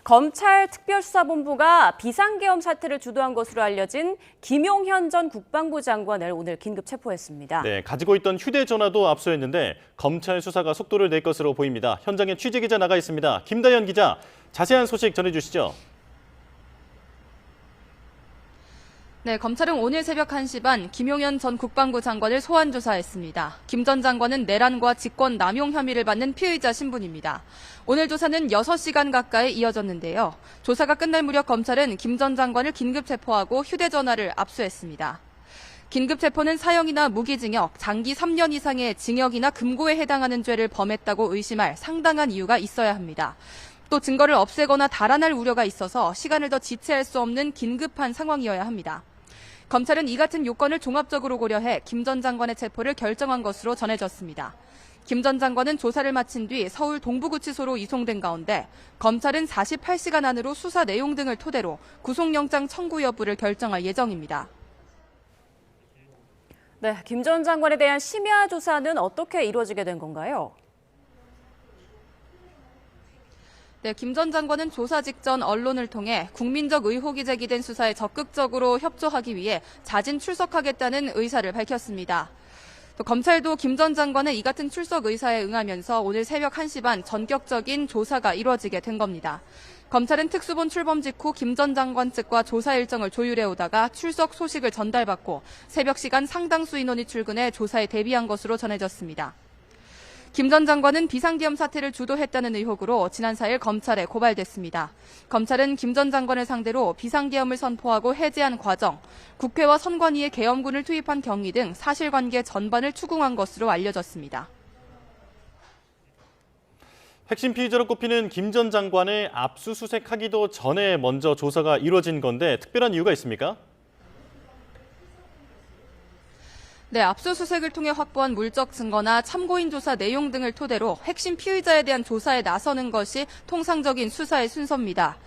검찰 특별수사본부가 비상계엄 사태를 주도한 것으로 알려진 김용현 전 국방부 장관을 오늘 긴급 체포했습니다. 네, 가지고 있던 휴대전화도 압수했는데 검찰 수사가 속도를 낼 것으로 보입니다. 현장에 취재기자 나가 있습니다. 김다현 기자, 자세한 소식 전해주시죠. 네, 검찰은 오늘 새벽 1시 반 김용현 전 국방부 장관을 소환 조사했습니다. 김 전 장관은 내란과 직권 남용 혐의를 받는 피의자 신분입니다. 오늘 조사는 6시간 가까이 이어졌는데요. 조사가 끝날 무렵 검찰은 김 전 장관을 긴급 체포하고 휴대전화를 압수했습니다. 긴급 체포는 사형이나 무기징역, 장기 3년 이상의 징역이나 금고에 해당하는 죄를 범했다고 의심할 상당한 이유가 있어야 합니다. 또 증거를 없애거나 달아날 우려가 있어서 시간을 더 지체할 수 없는 긴급한 상황이어야 합니다. 검찰은 이 같은 요건을 종합적으로 고려해 김 전 장관의 체포를 결정한 것으로 전해졌습니다. 김 전 장관은 조사를 마친 뒤 서울 동부구치소로 이송된 가운데 검찰은 48시간 안으로 수사 내용 등을 토대로 구속영장 청구 여부를 결정할 예정입니다. 네, 김 전 장관에 대한 심야 조사는 어떻게 이루어지게 된 건가요? 네, 김 전 장관은 조사 직전 언론을 통해 국민적 의혹이 제기된 수사에 적극적으로 협조하기 위해 자진 출석하겠다는 의사를 밝혔습니다. 또 검찰도 김 전 장관의 이 같은 출석 의사에 응하면서 오늘 새벽 1시 반 전격적인 조사가 이루어지게 된 겁니다. 검찰은 특수본 출범 직후 김 전 장관 측과 조사 일정을 조율해 오다가 출석 소식을 전달받고 새벽 시간 상당수 인원이 출근해 조사에 대비한 것으로 전해졌습니다. 김 전 장관은 비상계엄 사태를 주도했다는 의혹으로 지난 4일 검찰에 고발됐습니다. 검찰은 김 전 장관을 상대로 비상계엄을 선포하고 해제한 과정, 국회와 선관위에 계엄군을 투입한 경위 등 사실관계 전반을 추궁한 것으로 알려졌습니다. 핵심 피의자로 꼽히는 김 전 장관을 압수수색하기도 전에 먼저 조사가 이루어진 건데 특별한 이유가 있습니까? 네, 압수수색을 통해 확보한 물적 증거나 참고인 조사 내용 등을 토대로 핵심 피의자에 대한 조사에 나서는 것이 통상적인 수사의 순서입니다.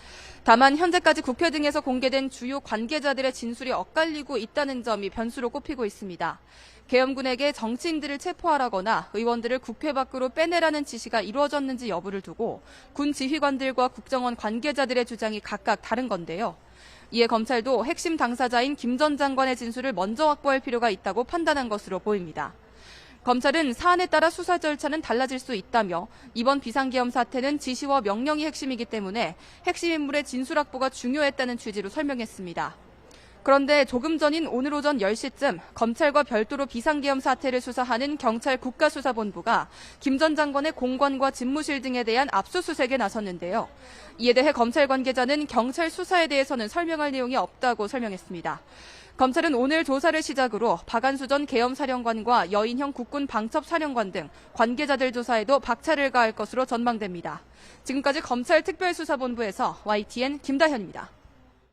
다만 현재까지 국회 등에서 공개된 주요 관계자들의 진술이 엇갈리고 있다는 점이 변수로 꼽히고 있습니다. 계엄군에게 정치인들을 체포하라거나 의원들을 국회 밖으로 빼내라는 지시가 이루어졌는지 여부를 두고 군 지휘관들과 국정원 관계자들의 주장이 각각 다른 건데요. 이에 검찰도 핵심 당사자인 김 전 장관의 진술을 먼저 확보할 필요가 있다고 판단한 것으로 보입니다. 검찰은 사안에 따라 수사 절차는 달라질 수 있다며 이번 비상계엄 사태는 지시와 명령이 핵심이기 때문에 핵심 인물의 진술 확보가 중요했다는 취지로 설명했습니다. 그런데 조금 전인 오늘 오전 10시쯤 검찰과 별도로 비상계엄 사태를 수사하는 경찰 국가수사본부가 김 전 장관의 공관과 집무실 등에 대한 압수수색에 나섰는데요. 이에 대해 검찰 관계자는 경찰 수사에 대해서는 설명할 내용이 없다고 설명했습니다. 검찰은 오늘 조사를 시작으로 박안수 전 계엄사령관과 여인형 국군 방첩사령관 등 관계자들 조사에도 박차를 가할 것으로 전망됩니다. 지금까지 검찰 특별수사본부에서 YTN 김다현입니다.